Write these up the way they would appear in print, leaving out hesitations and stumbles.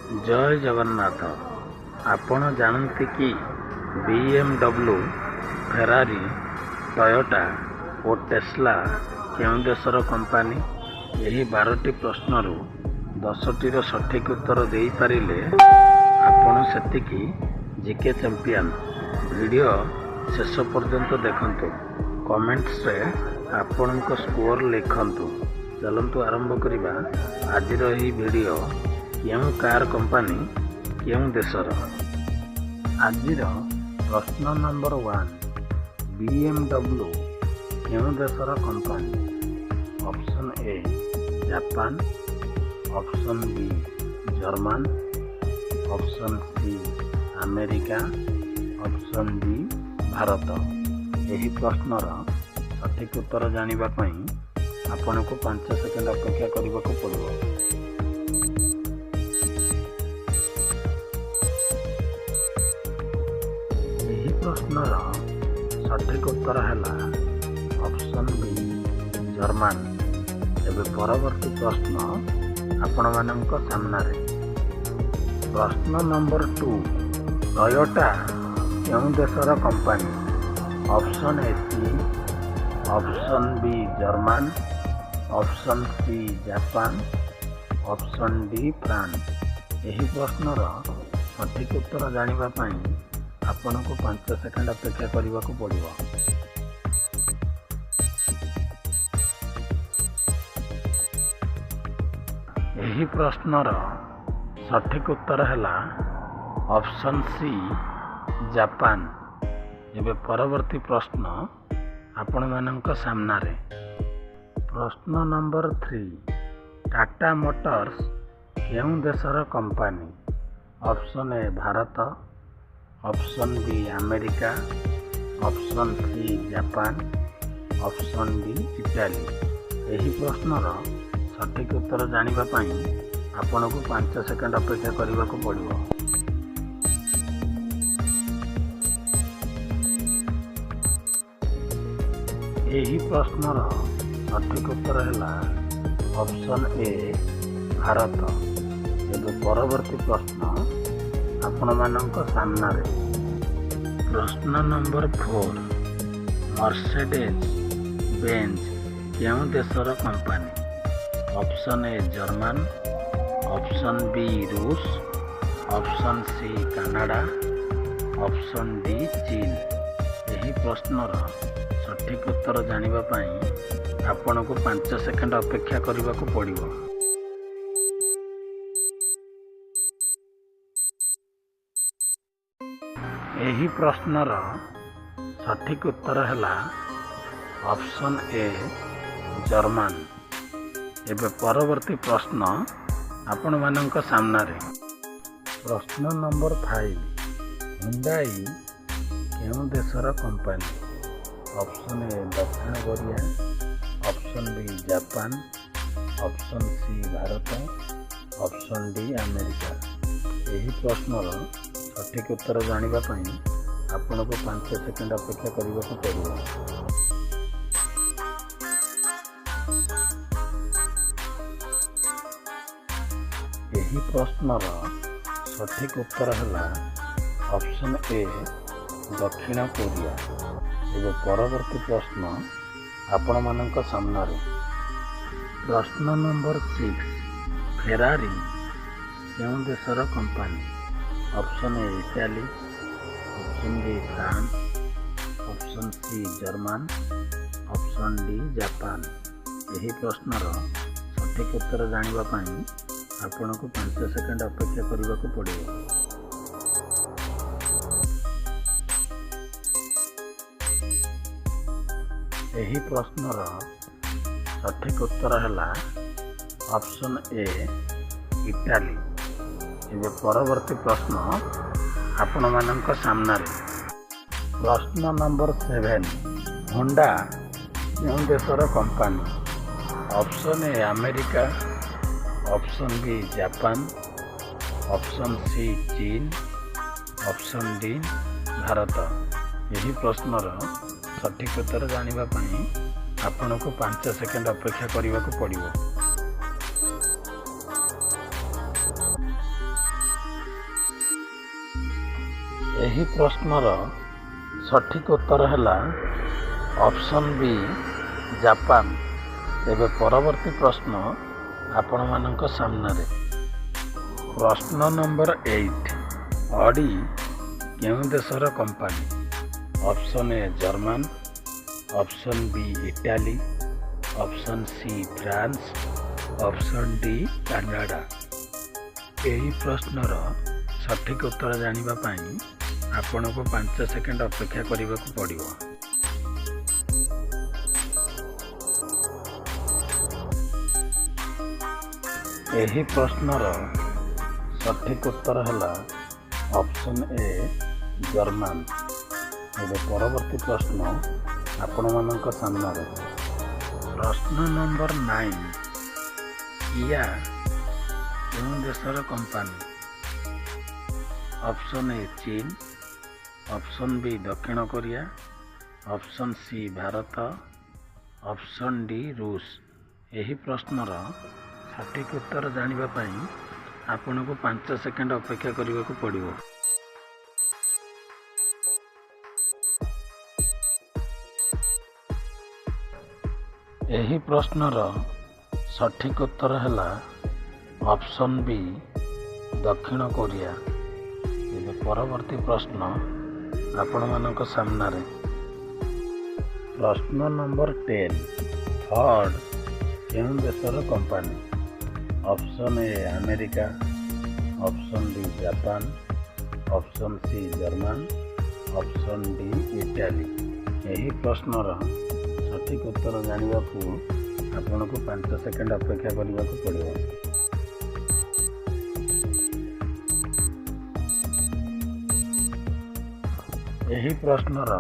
जय जगन्नाथ। आपण जानते कि BMW, फेरारी, टयोटा और टेस्ला केउं देशर कंपानी? यही 12टी प्रश्नरू 10टीर सठिक उत्तर दे पारिले आपण सेतिकी जीके चैंपियन। वीडियो शेष पर्यंत देखंतु, कमेंट्स रे आपणक स्कोर लिखंतु। चलंतु आरंभ करिबा आजिर एही वीडियो। केउं कार कंपानी केउं देशर? आजिर प्रश्न नंबर 1, BMW केउं देशर company? Option A Japan, option B German, option C America, option D Bharat. यही प्रश्नर सठिक उत्तर जानिबा पई आपनको 5 सेकेंड अपेक्षा करने को पड़ो। यही प्रश्नर सठिक उत्तर है ऑप्शन बी जर्मन। एवं परवर्ती प्रश्न आपण मानक सामना रे। प्रश्न नंबर 2, टयोटा केउं देशर कंपानी? ऑप्शन ए सी, option B German, option C Japan, option D France. यही प्रश्नर सठिक उत्तर जानिबा पई आपनको 5 सेकेंड अपेक्षा करने को पड़ो। यही प्रश्नर सठिक उत्तर है ऑप्शन सी जापान। एवं परवर्ती प्रश्न आपण मानक सामना रे। प्रश्न नंबर 3, टाटा मोटर्स केउं देशर company? Option A Bharat, option B America, option C Japan, option D Italy. यही प्रश्नर सठिक उत्तर जानिबा पई आपनको 5 सेकेंड अपेक्षा करने को पड़ो। यही प्रश्नर सठिक उत्तर है ऑप्शन ए भारत। एवं परवर्ती प्रश्न आपण मानक सामना रे। प्रश्न नंबर 4, मर्सिडीज बेंज केउं देशर company? Option A German, option B रूस, option C Canada, option D चीन। यही प्रश्नर सठिक उत्तर जानिबा पई आपनको 5 सेकेंड अपेक्षा करने को पड़ो। यही प्रश्नर सठिक उत्तर है ऑप्शन ए जर्मन। एवं परवर्ती प्रश्न आपण मानक सामना रे। प्रश्न नंबर 5, हुंडई केउं देशर कंपानी? ऑप्शन ए दक्षिण Korea, option B Japan, option C Bharat, option D America. यही प्रश्नर सठिक उत्तर जानिबा पई आपनको 5 सेकेंड अपेक्षा करने को पड़ो। यही प्रश्नर सठिक उत्तर है ऑप्शन ए दक्षिण कोरिया। एवं परवर्ती प्रश्न आपण मानक सामना रे। प्रश्न नंबर 6, फेरारी केउं देशर company? Option A Italy, option B France, option C German, option D Japan. यही प्रश्नर सठिक उत्तर जानिबा पई आपनको 5 सेकेंड अपेक्षा करने को पड़ो। यही प्रश्नर सठिक उत्तर है ऑप्शन ए इटाली। एवं परवर्ती प्रश्न आपण मानक सामना रे। प्रश्न नंबर 7, होंडा केउं देशर company? Option A America, option B Japan, option C चीन, ऑप्शन डी भारत। यही प्रश्नर सठिक उत्तर जानिबा पई आपनको 5 सेकेंड अपेक्षा करने को पड़ो। ଏହି ପ୍ରଶ୍ନର ସଠିକ୍ ଉତ୍ତର ହେଲା ଅପସନ୍ ବି ଜାପାନ। ତେବେ ପରବର୍ତ୍ତୀ ପ୍ରଶ୍ନ ଆପଣମାନଙ୍କ ସାମ୍ନାରେ। ପ୍ରଶ୍ନ ନମ୍ବର 8। ଅଡି କେଉଁ ଦେଶର କମ୍ପାନୀ? ଅପସନ୍ ଏ German, option B Italy, option C France, option D Canada. ଏହି ପ୍ରଶ୍ନର ସଠିକ୍ ଉତ୍ତର ଜାଣିବା ପାଇଁ ଆପଣଙ୍କୁ 5 ସେକେଣ୍ଡ ଅପେକ୍ଷା କରିବାକୁ ପଡ଼ିବ। ଏହି ପ୍ରଶ୍ନର ସଠିକ୍ ଉତ୍ତର ହେଲା ଅପସନ୍ ଏ ଜର୍ମାନ। ଏବେ ପରବର୍ତ୍ତୀ ପ୍ରଶ୍ନ ଆପଣମାନଙ୍କ ସାମ୍ନାରେ। ପ୍ରଶ୍ନ ନମ୍ବର 9। କିଆ କେଉଁ ଦେଶର କମ୍ପାନୀ? ଅପସନ୍ ଏ ଚୀନ, ଅପସନ୍ ବି ଦକ୍ଷିଣ Korea, option C Bharat, option D ରୁଷ। ଏହି ପ୍ରଶ୍ନର ସଠିକ୍ ଉତ୍ତର ଜାଣିବା ପାଇଁ ଆପଣଙ୍କୁ 5 ସେକେଣ୍ଡ ଅପେକ୍ଷା କରିବାକୁ ପଡ଼ିବ। ଏହି ପ୍ରଶ୍ନର ସଠିକ୍ ଉତ୍ତର ହେଲା ଅପସନ୍ ବି ଦକ୍ଷିଣ କୋରିଆ। ଏବେ ପରବର୍ତ୍ତୀ ପ୍ରଶ୍ନ ଆପଣମାନଙ୍କ ସାମ୍ନାରେ। ପ୍ରଶ୍ନ ନମ୍ବର 10। ଫର୍ଡ କେଉଁ ଦେଶର କମ୍ପାନୀ? ଅପସନ୍ ଏ America, option B Japan, option C German, option D Italy. ଏହି ପ୍ରଶ୍ନର ସଠିକ୍ ଉତ୍ତର ଜାଣିବାକୁ ଆପଣଙ୍କୁ 5 ସେକେଣ୍ଡ ଅପେକ୍ଷା କରିବାକୁ ପଡ଼ିବ। ଏହି ପ୍ରଶ୍ନର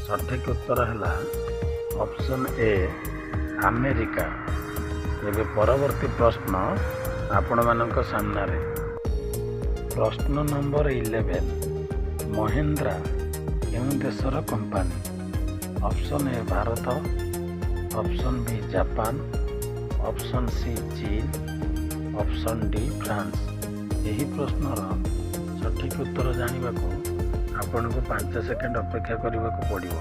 ସଠିକ୍ ଉତ୍ତର ହେଲା ଅପସନ୍ ଏ ଆମେରିକା। ଏବେ ପରବର୍ତ୍ତୀ ପ୍ରଶ୍ନ ଆପଣମାନଙ୍କ ସାମ୍ନାରେ। ପ୍ରଶ୍ନ ନମ୍ବର 11। ମହିନ୍ଦ୍ରା କେଉଁ ଦେଶର କମ୍ପାନୀ? ଅପସନ୍ ଏ Bharat, option B Japan, option C ଚୀନ, ଅପସନ୍ ଡି ଫ୍ରାନ୍ସ। ଏହି ପ୍ରଶ୍ନର ସଠିକ୍ ଉତ୍ତର ଜାଣିବାକୁ ଆପଣଙ୍କୁ 5 ସେକେଣ୍ଡ ଅପେକ୍ଷା କରିବାକୁ ପଡ଼ିବ।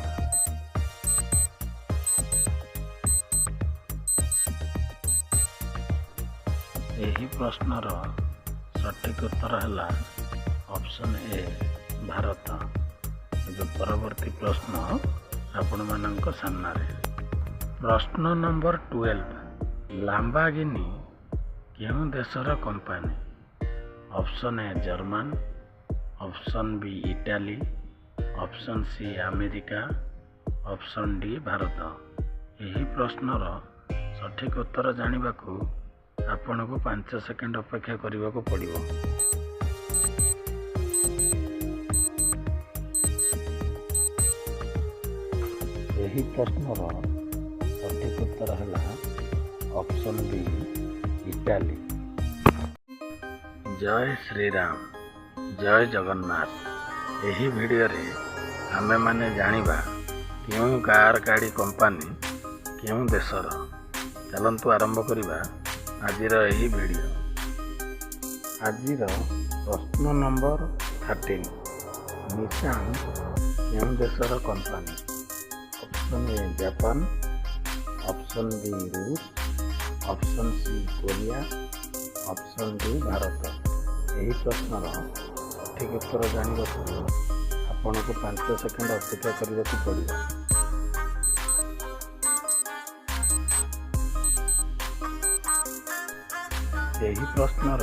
ଏହି ପ୍ରଶ୍ନର ସଠିକ୍ ଉତ୍ତର ହେଲା ଅପସନ୍ ଏ ଭାରତ। ଏବେ ପରବର୍ତ୍ତୀ ପ୍ରଶ୍ନ ଆପଣମାନଙ୍କ ସାମ୍ନାରେ। ପ୍ରଶ୍ନ ନମ୍ବର 12। ଲାମ୍ବୋର୍ଗିନି କେଉଁ ଦେଶର କମ୍ପାନୀ? ଅପସନ୍ ଏ German, option B Italy, option C America, option D ଭାରତ। ଏହି ପ୍ରଶ୍ନର ସଠିକ୍ ଉତ୍ତର ଜାଣିବାକୁ ଆପଣଙ୍କୁ 5 ସେକେଣ୍ଡ ଅପେକ୍ଷା କରିବାକୁ ପଡ଼ିବ। ଏହି ପ୍ରଶ୍ନର ସଠିକ୍ ଉତ୍ତର ହେଲା ଅପସନ୍ ବି ଇଟାଲୀ। ଜୟ ଶ୍ରୀରାମ, ଜୟ ଜଗନ୍ନାଥ। ଏହି ଭିଡ଼ିଓରେ ଆମେମାନେ ଜାଣିବା କେଉଁ କାର୍ ଗାଡ଼ି କମ୍ପାନୀ କେଉଁ ଦେଶର। ଚାଲନ୍ତୁ ଆରମ୍ଭ କରିବା ଆଜିର ଏହି ଭିଡ଼ିଓ। ଆଜିର ପ୍ରଶ୍ନ ନମ୍ବର 13। ନିସାନ କେଉଁ ଦେଶର କମ୍ପାନୀ? Option A Japan, option B ରୁଷ, option C Korea, option D ଭାରତ। ଏହି ପ୍ରଶ୍ନର ସଠିକ୍ ଉତ୍ତର ଜାଣିବାକୁ ଆପଣଙ୍କୁ 5 ସେକେଣ୍ଡ ଅପେକ୍ଷା କରିବାକୁ ପଡ଼ିବ। ଏହି ପ୍ରଶ୍ନର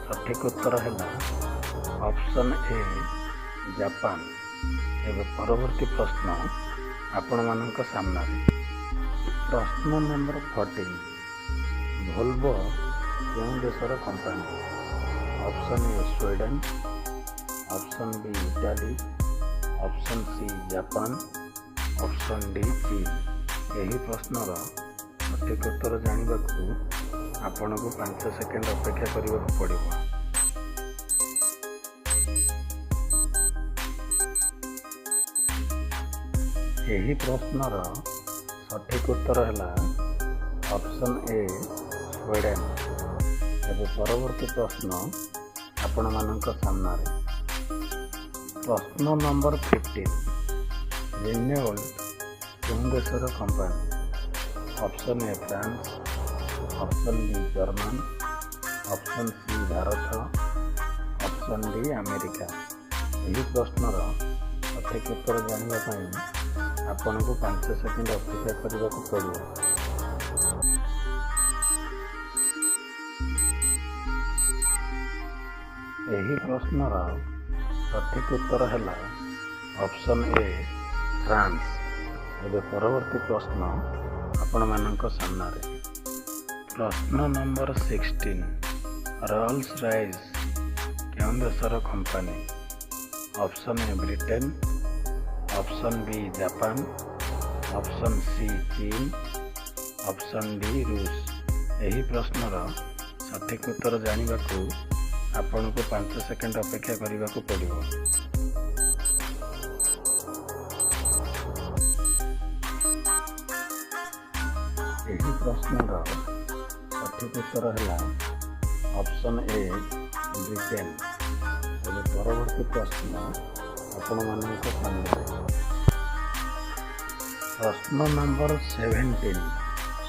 ସଠିକ୍ ଉତ୍ତର ହେଲା ଅପସନ୍ ଏ ଜାପାନ। ଏବେ ପରବର୍ତ୍ତୀ ପ୍ରଶ୍ନ ଆପଣମାନଙ୍କ ସାମ୍ନାରେ। ପ୍ରଶ୍ନ ନମ୍ବର 14। ଭୋଲ୍ଭୋ କେଉଁ ଦେଶର କମ୍ପାନୀ? ଅପସନ୍ ଏ Sweden, option B Italy, option C Japan, option D ଚୀନ। ଏହି ପ୍ରଶ୍ନର ସଠିକ୍ ଉତ୍ତର ଜାଣିବାକୁ ଆପଣଙ୍କୁ 5 ସେକେଣ୍ଡ ଅପେକ୍ଷା କରିବାକୁ ପଡ଼ିବ। ଏହି ପ୍ରଶ୍ନର ସଠିକ୍ ଉତ୍ତର ହେଲା ଅପସନ୍ ଏ ସ୍ୱିଡେନ। ଏବେ ପରବର୍ତ୍ତୀ ପ୍ରଶ୍ନ ଆପଣମାନଙ୍କ ସାମ୍ନାରେ। ପ୍ରଶ୍ନ ନମ୍ବର 15 ରିନ୍ୟୋଲ୍ଡ କେଉଁ ଦେଶର କମ୍ପାନୀ? ଅପସନ୍ ଏ France, option B German, option C Bharat, option D America. ଏହି ପ୍ରଶ୍ନର ସଠିକ୍ ଉତ୍ତର ଜାଣିବା ପାଇଁ ଆପଣଙ୍କୁ 5 ସେକେଣ୍ଡ ଅପେକ୍ଷା କରିବାକୁ ପଡ଼ିବ। ଏହି ପ୍ରଶ୍ନର ସଠିକ୍ ଉତ୍ତର ହେଲା ଅପସନ୍ ଏ ଫ୍ରାନ୍ସ। ଏବେ ପରବର୍ତ୍ତୀ ପ୍ରଶ୍ନ ଆପଣମାନଙ୍କ ସାମ୍ନାରେ। ପ୍ରଶ୍ନ ନମ୍ବର 16 ରୋଲ୍ସ ରଏସ୍ କେଉଁ ଦେଶର କମ୍ପାନୀ? ଅପସନ୍ ଏ Britain, option B Japan, option C ଚୀନ, ଅପସନ୍ ଡି ରୁଷ। ଏହି ପ୍ରଶ୍ନର ସଠିକ୍ ଉତ୍ତର ଜାଣିବାକୁ ଆପଣଙ୍କୁ 5 ସେକେଣ୍ଡ ଅପେକ୍ଷା କରିବାକୁ ପଡ଼ିବ। ଏହି ପ୍ରଶ୍ନର ସଠିକ୍ ଉତ୍ତର ହେଲା ଅପସନ୍ ଏ ବ୍ରିଟେନ୍। ଏବେ ପରବର୍ତ୍ତୀ ପ୍ରଶ୍ନ ଆପଣମାନଙ୍କ ସାମ୍ନାରେ। ପ୍ରଶ୍ନ ନମ୍ବର 17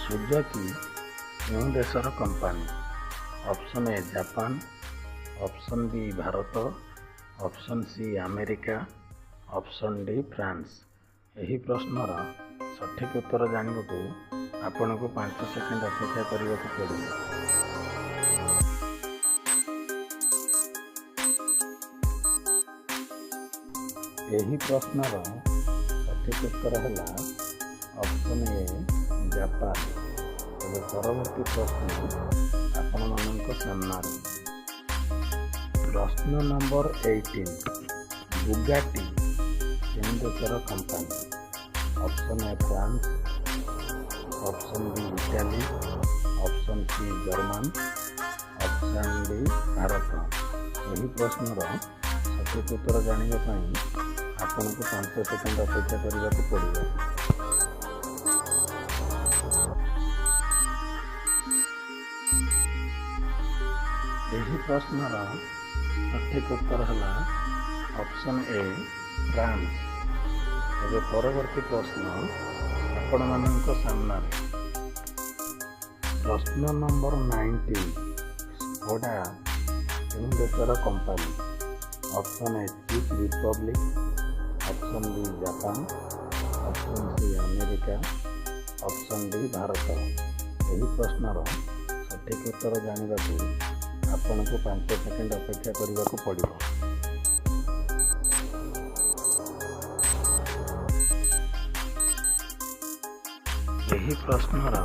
ସୁଜୁକି କେଉଁ ଦେଶର କମ୍ପାନୀ? Option A Japan, option B Bharat, option C America, option D France. ଏହି ପ୍ରଶ୍ନର ସଠିକ୍ ଉତ୍ତର ଜାଣିବାକୁ ଆପଣଙ୍କୁ 5 ସେକେଣ୍ଡ ଅପେକ୍ଷା କରିବାକୁ ପଡ଼ିବ। ଏହି ପ୍ରଶ୍ନର ସଠିକ୍ ଉତ୍ତର ହେଲା ଅପସନ୍ ଏ ଜାପାନ। ଏବେ ପରବର୍ତ୍ତୀ ପ୍ରଶ୍ନ ଆପଣମାନଙ୍କ ସାମ୍ନାରେ। ପ୍ରଶ୍ନ ନମ୍ବର 18 ବୁଗାଟି କେଉଁ ଦେଶର କମ୍ପାନୀ? ଅପସନ୍ ଏ France, option B Italy, option C German, option D ଭାରତ। ଏହି ପ୍ରଶ୍ନର ସଠିକ୍ ଉତ୍ତର ଜାଣିବା ପାଇଁ ଆପଣଙ୍କୁ 5 ସେକେଣ୍ଡ ଅପେକ୍ଷା କରିବାକୁ ପଡ଼ିବ। ଏହି ପ୍ରଶ୍ନର ସଠିକ୍ ଉତ୍ତର ହେଲା ଅପସନ୍ ଏ ଫ୍ରାନ୍ସ। ଏବେ ପରବର୍ତ୍ତୀ ପ୍ରଶ୍ନ ଆପଣମାନଙ୍କ ସାମ୍ନାରେ। ପ୍ରଶ୍ନ ନମ୍ବର 19 ସ୍କୋଡା କେଉଁ ଦେଶର କମ୍ପାନୀ? ଅପସନ୍ ଏ check Republic, option B Japan, option C America, option D ଭାରତ। ଏହି ପ୍ରଶ୍ନର ସଠିକ୍ ଉତ୍ତର ଜାଣିବାକୁ ଆପଣଙ୍କୁ 5 ସେକେଣ୍ଡ ଅପେକ୍ଷା କରିବାକୁ ପଡ଼ିବ। ଏହି ପ୍ରଶ୍ନର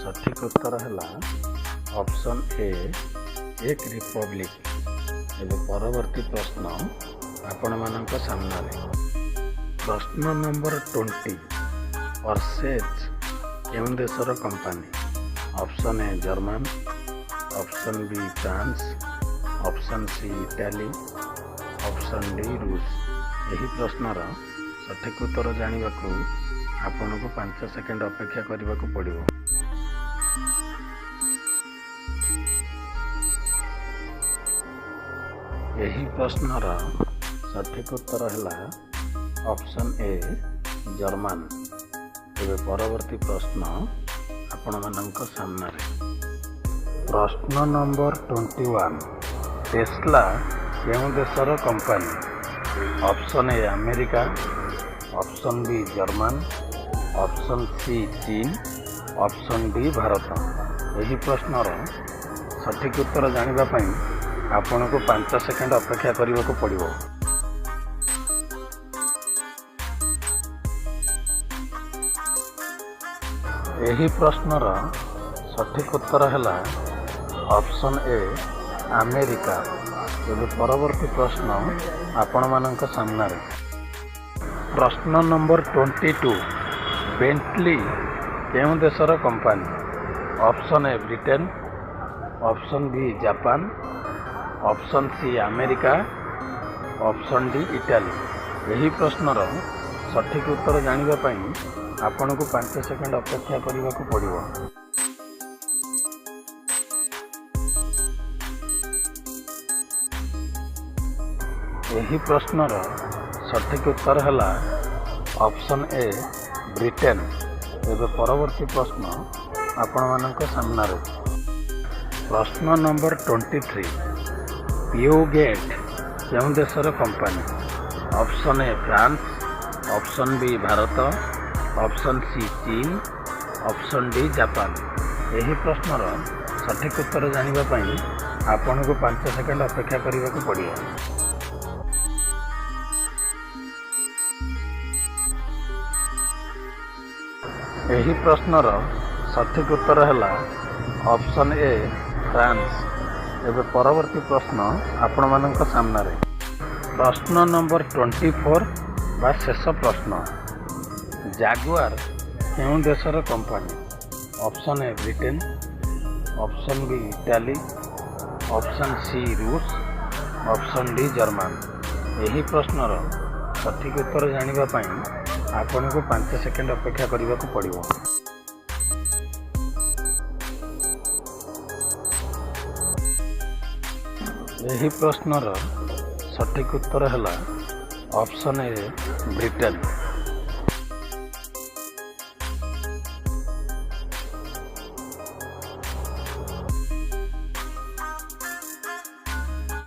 ସଠିକ୍ ଉତ୍ତର ହେଲା ଅପସନ୍ ଏ ଚେକ୍ ରିପବ୍ଲିକ୍। ଏବେ ପରବର୍ତ୍ତୀ ପ୍ରଶ୍ନ ଆପଣମାନଙ୍କ ସାମ୍ନାରେ। ପ୍ରଶ୍ନ ନମ୍ବର 20 ପର୍ସେଜ୍ କେଉଁ ଦେଶର କମ୍ପାନୀ? ଅପସନ୍ ଏ German, option B France, option C Italy, option D ରୁଷ। ଏହି ପ୍ରଶ୍ନର ସଠିକ୍ ଉତ୍ତର ଜାଣିବାକୁ ଆପଣଙ୍କୁ 5 ସେକେଣ୍ଡ ଅପେକ୍ଷା କରିବାକୁ ପଡ଼ିବ। ଏହି ପ୍ରଶ୍ନର ସଠିକ୍ ଉତ୍ତର ହେଲା ଅପସନ୍ ଏ ଜର୍ମାନ। ଏବେ ପରବର୍ତ୍ତୀ ପ୍ରଶ୍ନ ଆପଣମାନଙ୍କ ସାମ୍ନାରେ। ପ୍ରଶ୍ନ ନମ୍ବର 21 ଟେସ୍ଲା କେଉଁ ଦେଶର କମ୍ପାନୀ? ଅପସନ୍ ଏ America, option B German, option C ଚୀନ, ଅପସନ୍ ଡି ଭାରତ। ଏହି ପ୍ରଶ୍ନର ସଠିକ୍ ଉତ୍ତର ଜାଣିବା ପାଇଁ ଆପଣଙ୍କୁ 5 ସେକେଣ୍ଡ ଅପେକ୍ଷା କରିବାକୁ ପଡ଼ିବ। ଏହି ପ୍ରଶ୍ନର ସଠିକ୍ ଉତ୍ତର ହେଲା ଅପସନ୍ ଏ ଆମେରିକା। ଏବେ ପରବର୍ତ୍ତୀ ପ୍ରଶ୍ନ ଆପଣମାନଙ୍କ ସାମ୍ନାରେ। ପ୍ରଶ୍ନ ନମ୍ବର 22 ବେଣ୍ଟଲି କେଉଁ ଦେଶର କମ୍ପାନୀ? ଅପସନ୍ ଏ Britain, option B Japan, option C America, option D Italy. ଏହି ପ୍ରଶ୍ନର ସଠିକ୍ ଉତ୍ତର ଜାଣିବା ପାଇଁ ଆପଣଙ୍କୁ 5 ସେକେଣ୍ଡ ଅପେକ୍ଷା କରିବାକୁ ପଡ଼ିବ। ଏହି ପ୍ରଶ୍ନର ସଠିକ୍ ଉତ୍ତର ହେଲା ଅପସନ୍ ଏ ବ୍ରିଟେନ୍। ଏବେ ପରବର୍ତ୍ତୀ ପ୍ରଶ୍ନ ଆପଣମାନଙ୍କ ସାମ୍ନାରେ। ପ୍ରଶ୍ନ ନମ୍ବର 23। ପ୍ୟୁଗେଟ୍ କେଉଁ ଦେଶର କମ୍ପାନୀ? ଅପସନ୍ ଏ France, option B Bharat, option C ଚୀନ, ଅପସନ୍ ଡି ଜାପାନ। ଏହି ପ୍ରଶ୍ନର ସଠିକ୍ ଉତ୍ତର ଜାଣିବା ପାଇଁ ଆପଣଙ୍କୁ 5 ସେକେଣ୍ଡ ଅପେକ୍ଷା କରିବାକୁ ପଡ଼ିବ। ଏହି ପ୍ରଶ୍ନର ସଠିକ୍ ଉତ୍ତର ହେଲା ଅପସନ୍ ଏ ଫ୍ରାନ୍ସ। ଏବେ ପରବର୍ତ୍ତୀ ପ୍ରଶ୍ନ ଆପଣମାନଙ୍କ ସାମ୍ନାରେ। ପ୍ରଶ୍ନ ନମ୍ବର 24 ବା ଶେଷ ପ୍ରଶ୍ନ। ଜାଗୁଆର କେଉଁ ଦେଶର କମ୍ପାନୀ? ଅପସନ୍ ଏ Britain, option B Italy, option C ରୁଷ, ଅପସନ୍ ଡି ଜର୍ମାନ। ଏହି ପ୍ରଶ୍ନର ସଠିକ୍ ଉତ୍ତର ଜାଣିବା ପାଇଁ ଆପଣଙ୍କୁ 5 ସେକେଣ୍ଡ ଅପେକ୍ଷା କରିବାକୁ ପଡ଼ିବ। ଏହି ପ୍ରଶ୍ନର ସଠିକ୍ ଉତ୍ତର ହେଲା ଅପସନ୍ ଏ ବ୍ରିଟେନ୍।